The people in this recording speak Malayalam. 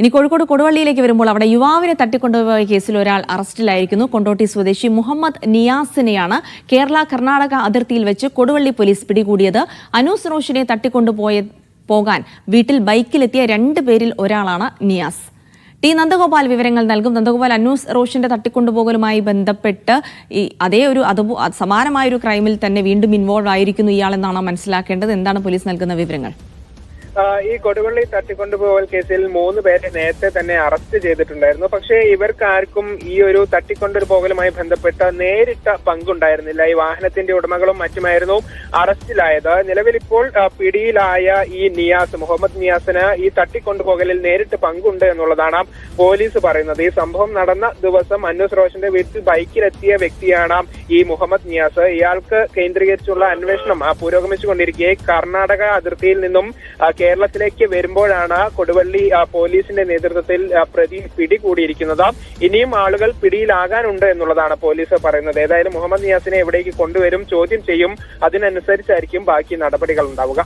ഇനി കോഴിക്കോട് കൊടുവള്ളിയിലേക്ക് വരുമ്പോൾ അവിടെ യുവാവിനെ തട്ടിക്കൊണ്ടുപോയ കേസിൽ ഒരാൾ അറസ്റ്റിലായിരിക്കുന്നു. കൊണ്ടോട്ടി സ്വദേശി മുഹമ്മദ് നിയാസിനെയാണ് കേരള കർണാടക അതിർത്തിയിൽ വെച്ച് കൊടുവള്ളി പോലീസ് പിടികൂടിയത്. അനൂസ് റോഷിനെ പോകാൻ വീട്ടിൽ ബൈക്കിലെത്തിയ 2 പേരിൽ ഒരാളാണ് നിയാസ്. ടി നന്ദഗോപാൽ വിവരങ്ങൾ നൽകും. നന്ദഗോപാൽ, അനൂസ് റോഷിന്റെ തട്ടിക്കൊണ്ടുപോകലുമായി ബന്ധപ്പെട്ട് സമാനമായൊരു ക്രൈമിൽ തന്നെ വീണ്ടും ഇൻവോൾവ് ആയിരിക്കുന്നു ഇയാളെന്നാണ് മനസ്സിലാക്കേണ്ടത്. എന്താണ് പോലീസ് നൽകുന്ന വിവരങ്ങൾ? ഈ കൊടുവള്ളി തട്ടിക്കൊണ്ടുപോകൽ കേസിൽ 3 പേരെ നേരത്തെ തന്നെ അറസ്റ്റ് ചെയ്തിട്ടുണ്ടായിരുന്നു. പക്ഷേ ഇവർക്കാർക്കും ഈ ഒരു തട്ടിക്കൊണ്ടുപോകലുമായി ബന്ധപ്പെട്ട് നേരിട്ട പങ്കുണ്ടായിരുന്നില്ല. ഈ വാഹനത്തിന്റെ ഉടമകളും മറ്റുമായിരുന്നു അറസ്റ്റിലായത്. നിലവിലിപ്പോൾ പിടിയിലായ ഈ മുഹമ്മദ് നിയാസിന് ഈ തട്ടിക്കൊണ്ടുപോകലിൽ നേരിട്ട് പങ്കുണ്ട് എന്നുള്ളതാണ് പോലീസ് പറയുന്നത്. ഈ സംഭവം നടന്ന ദിവസം അനൂസ് റോഷിന്റെ വീട്ടിൽ ബൈക്കിലെത്തിയ വ്യക്തിയാണ് ഈ മുഹമ്മദ് നിയാസ്. ഇയാൾക്ക് കേന്ദ്രീകരിച്ചുള്ള അന്വേഷണം പുരോഗമിച്ചുകൊണ്ടിരിക്കെ കർണാടക അതിർത്തിയിൽ നിന്നും കേരളത്തിലേക്ക് വരുമ്പോഴാണ് കൊടുവള്ളി പോലീസിന്റെ നേതൃത്വത്തിൽ പ്രതി പിടികൂടിയിരിക്കുന്നത്. ഇനിയും ആളുകൾ പിടിയിലാകാനുണ്ട് എന്നുള്ളതാണ് പോലീസ് പറയുന്നത്. ഏതായാലും മുഹമ്മദ് നിയാസിനെ എവിടേക്ക് കൊണ്ടുവരും, ചോദ്യം ചെയ്യും, അതിനനുസരിച്ചായിരിക്കും ബാക്കി നടപടികൾ ഉണ്ടാവുക.